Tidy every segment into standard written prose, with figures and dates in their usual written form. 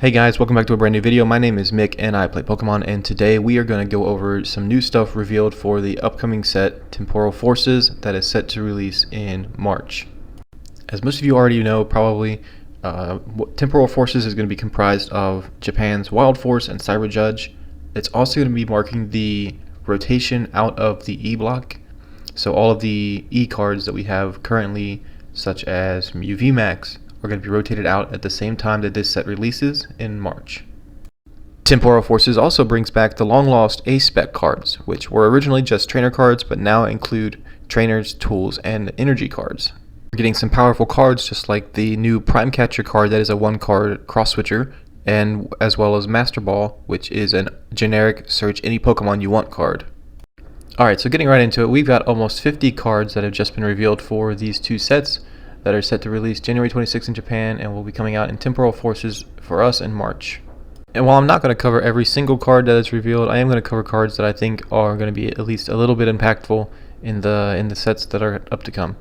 Hey guys, welcome back to a brand new video. My name is Mick and I play Pokemon, and today we are going to go over some new stuff revealed for the upcoming set Temporal Forces that is set to release in March. As most of you already know probably, Temporal Forces is going to be comprised of Japan's Wild Force and Cyber Judge. It's also going to be marking the rotation out of the E block. So all of the E cards that we have currently, such as Mew VMAX, are going to be rotated out at the same time that this set releases in March. Temporal Forces also brings back the long-lost A-Spec cards, which were originally just trainer cards, but now include trainers, tools, and energy cards. We're getting some powerful cards just like the new Prime Catcher card that is a one-card cross-switcher, and as well as Master Ball, which is a generic search any Pokemon you want card. Alright, so getting right into it, we've got almost 50 cards that have just been revealed for these two sets that are set to release January 26th in Japan and will be coming out in Temporal Forces for us in March. And while I'm not going to cover every single card that is revealed, I am going to cover cards that I think are going to be at least a little bit impactful in the sets that are up to come.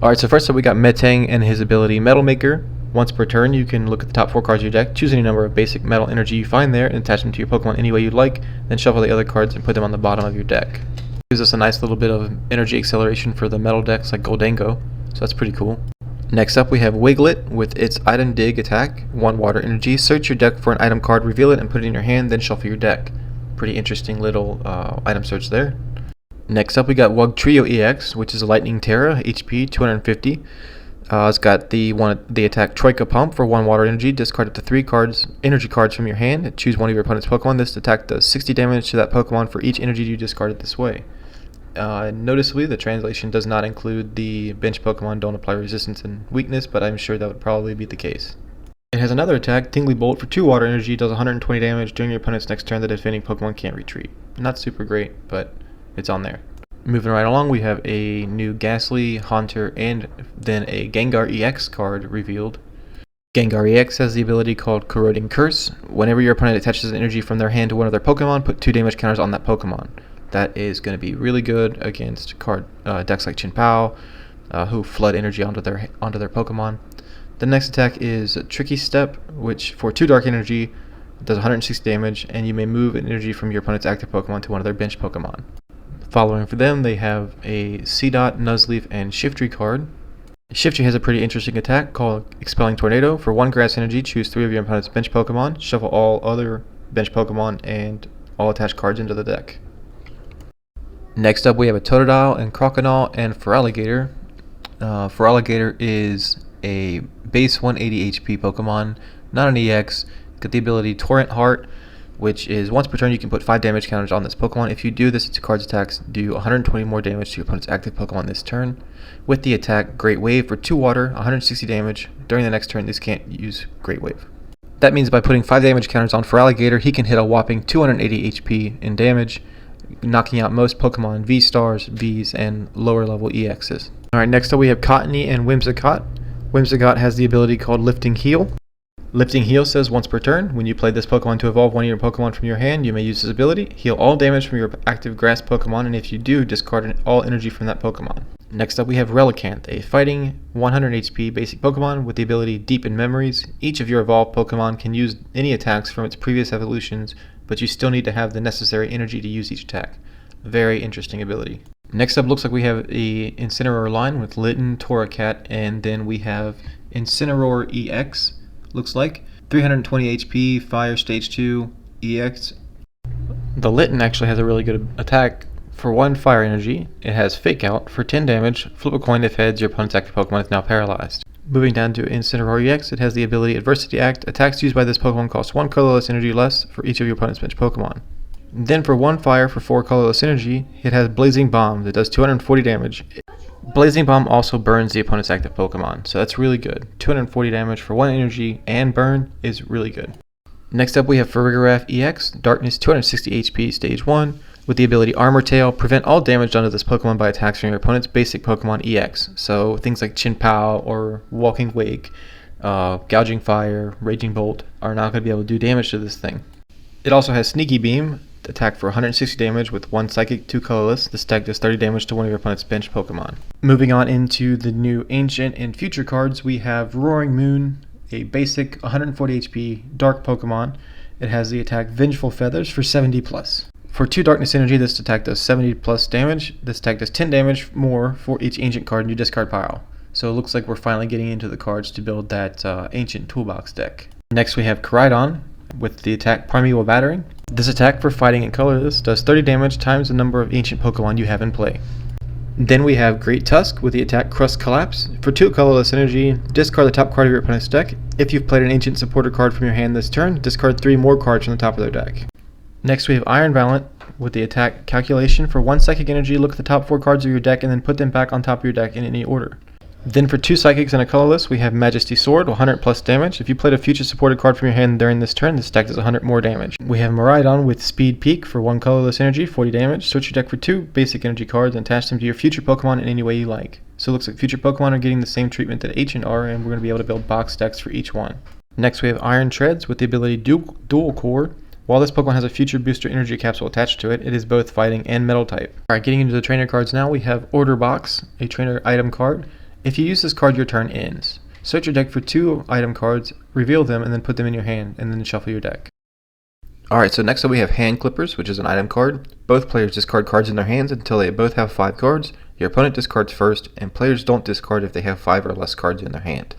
Alright, so first up we got Metang and his ability Metal Maker. Once per turn, you can look at the top 4 cards of your deck, choose any number of basic metal energy you find there, and attach them to your Pokemon any way you'd like, then shuffle the other cards and put them on the bottom of your deck. Gives us a nice little bit of energy acceleration for the metal decks like Goldango, so that's pretty cool. Next up we have Wiglet with its Item Dig attack, 1 water energy. Search your deck for an item card, reveal it, and put it in your hand, then shuffle your deck. Pretty interesting little item search there. Next up we got Wugtrio EX, which is a Lightning Terra, HP 250. It's got the attack Troika Pump for 1 water energy. Discard up to 3 energy cards from your hand and choose one of your opponent's Pokemon. This attack does 60 damage to that Pokemon for each energy you discarded this way. Noticeably, the translation does not include the bench Pokemon don't apply resistance and weakness, but I'm sure that would probably be the case. It has another attack, Tingly Bolt, for 2 water energy, does 120 damage during your opponent's next turn. The defending Pokemon can't retreat. Not super great, but it's on there. Moving right along, we have a new Ghastly, Haunter, and then a Gengar EX card revealed. Gengar EX has the ability called Corroding Curse. Whenever your opponent attaches energy from their hand to one of their Pokemon, put 2 damage counters on that Pokemon. That is going to be really good against decks like Chin-Pao, who flood energy onto their Pokemon. The next attack is Tricky Step, which for 2 dark energy does 160 damage, and you may move energy from your opponent's active Pokemon to one of their bench Pokemon. Following for them, they have a Seedot, Nuzleaf, and Shiftry card. Shiftry has a pretty interesting attack called Expelling Tornado. For 1 grass energy, choose 3 of your opponent's bench Pokemon, shuffle all other bench Pokemon and all attached cards into the deck. Next up we have a Totodile and Crocodile and Feraligatr. Feraligatr is a base 180 HP Pokemon, not an EX. Got the ability Torrent Heart, which is once per turn you can put 5 damage counters on this Pokemon. If you do this, its card's attacks do 120 more damage to your opponent's active Pokemon this turn. With the attack Great Wave for 2 water, 160 damage. During the next turn, this can't use Great Wave. That means by putting 5 damage counters on Feraligatr, he can hit a whopping 280 HP in damage, knocking out most Pokemon V-Stars, Vs, and lower level EXs. Alright, next up we have Cottony and Whimsicott. Whimsicott has the ability called Lifting Heal. Lifting Heal says once per turn, when you play this Pokemon to evolve one of your Pokemon from your hand, you may use this ability, heal all damage from your active grass Pokemon, and if you do, discard all energy from that Pokemon. Next up we have Relicanth, a fighting 100 HP basic Pokemon with the ability Deepen Memories. Each of your evolved Pokemon can use any attacks from its previous evolutions, but you still need to have the necessary energy to use each attack. Very interesting ability. Next up looks like we have a Incineroar line with Litten, Torracat, and then we have Incineroar EX, looks like. 320 HP, Fire Stage 2, EX. The Litten actually has a really good attack. For 1 fire energy, it has Fake Out. For 10 damage, flip a coin if heads, your opponent's active Pokemon is now paralyzed. Moving down to Incineroar EX, it has the ability Adversity Act. Attacks used by this Pokemon cost 1 colorless energy less for each of your opponent's bench Pokemon. Then for 1 fire for 4 colorless energy, it has Blazing Bomb that does 240 damage. Blazing Bomb also burns the opponent's active Pokemon, so that's really good. 240 damage for 1 energy and burn is really good. Next up we have Farigiraf EX, Darkness 260 HP, Stage 1. With the ability Armor Tail, prevent all damage done to this Pokemon by attacks from your opponent's basic Pokemon EX. So things like Chin-Pao or Walking Wake, Gouging Fire, Raging Bolt are not going to be able to do damage to this thing. It also has Sneaky Beam, attack for 160 damage with 1 Psychic, 2 colorless. This deck does 30 damage to one of your opponent's bench Pokemon. Moving on into the new Ancient and Future cards, we have Roaring Moon, a basic 140 HP dark Pokemon. It has the attack Vengeful Feathers for 70 plus. For 2 darkness energy, this attack does 70 plus damage. This attack does 10 damage more for each ancient card in your discard pile. So it looks like we're finally getting into the cards to build that ancient toolbox deck. Next we have Koraidon with the attack Primeval Battering. This attack for fighting and colorless does 30 damage times the number of ancient Pokemon you have in play. Then we have Great Tusk with the attack Crust Collapse. For 2 colorless energy, discard the top card of your opponent's deck. If you've played an ancient supporter card from your hand this turn, discard 3 more cards from the top of their deck. Next we have Iron Valiant with the attack Calculation. For 1 psychic energy, look at the top 4 cards of your deck and then put them back on top of your deck in any order. Then for 2 psychics and a colorless, we have Majesty Sword, 100 plus damage. If you played a future supported card from your hand during this turn, this deck does 100 more damage. We have Miraidon with Speed Peak for 1 colorless energy, 40 damage. Switch your deck for 2 basic energy cards and attach them to your future Pokemon in any way you like. So it looks like future Pokemon are getting the same treatment that ancient are, and we're going to be able to build box decks for each one. Next we have Iron Treads with the ability Dual Core. While this Pokemon has a future booster energy capsule attached to it, it is both fighting and metal type. Alright, getting into the trainer cards now, we have Order Box, a trainer item card. If you use this card, your turn ends. Search your deck for 2 item cards, reveal them, and then put them in your hand, and then shuffle your deck. Alright, so next up we have Hand Clippers, which is an item card. Both players discard cards in their hands until they both have 5 cards. Your opponent discards first, and players don't discard if they have 5 or less cards in their hand.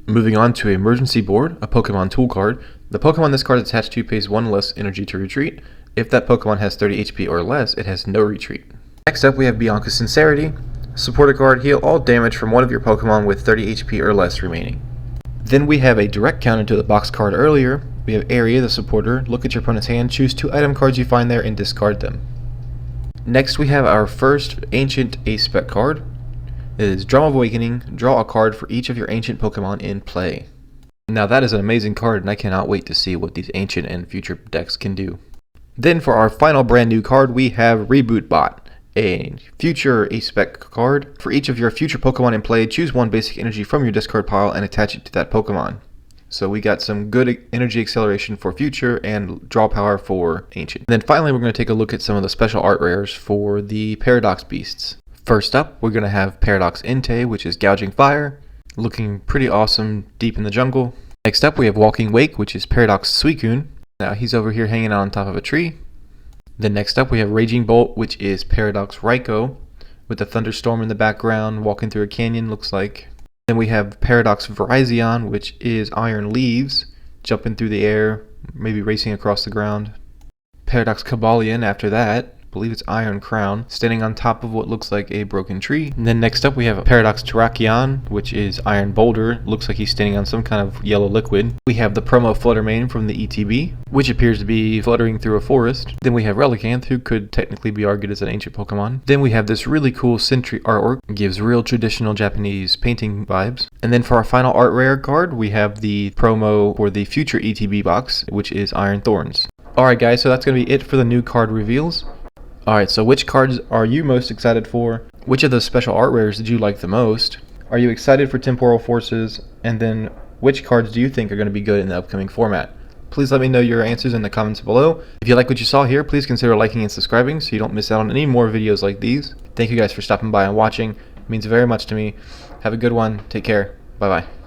Moving on to Emergency Board, a Pokemon tool card. The Pokemon this card is attached to pays 1 less energy to retreat. If that Pokemon has 30 HP or less, it has no retreat. Next up we have Bianca's Sincerity. Support a card, heal all damage from one of your Pokemon with 30 HP or less remaining. Then we have a direct counter to the box card earlier. We have Area, the supporter. Look at your opponent's hand, choose 2 item cards you find there and discard them. Next we have our first ancient ace-spec card. It is Drum of Awakening. Draw a card for each of your ancient Pokemon in play. Now that is an amazing card, and I cannot wait to see what these ancient and future decks can do. Then for our final brand new card, we have Reboot Bot, a future ace-spec card. For each of your future Pokemon in play, choose 1 basic energy from your discard pile and attach it to that Pokemon. So we got some good energy acceleration for future and draw power for ancient. And then finally we're going to take a look at some of the special art rares for the Paradox Beasts. First up, we're going to have Paradox Entei, which is Gouging Fire, looking pretty awesome deep in the jungle. Next up we have Walking Wake, which is Paradox Suicune. Now he's over here hanging out on top of a tree. Then next up we have Raging Bolt, which is Paradox Raikou, with a thunderstorm in the background, walking through a canyon, looks like. Then we have Paradox Virizion, which is Iron Leaves, jumping through the air, maybe racing across the ground. Paradox Cobalion after that, I believe it's Iron Crown, standing on top of what looks like a broken tree. And then next up we have Paradox Terrakion, which is Iron Boulder, looks like he's standing on some kind of yellow liquid. We have the promo Fluttermane from the ETB, which appears to be fluttering through a forest. Then we have Relicanth, who could technically be argued as an ancient Pokemon. Then we have this really cool Sentry artwork, gives real traditional Japanese painting vibes. And then for our final art rare card, we have the promo for the future ETB box, which is Iron Thorns. Alright guys, so that's going to be it for the new card reveals. Alright, so which cards are you most excited for? Which of the special art rares did you like the most? Are you excited for Temporal Forces? And then which cards do you think are going to be good in the upcoming format? Please let me know your answers in the comments below. If you like what you saw here, please consider liking and subscribing so you don't miss out on any more videos like these. Thank you guys for stopping by and watching. It means very much to me. Have a good one. Take care. Bye bye.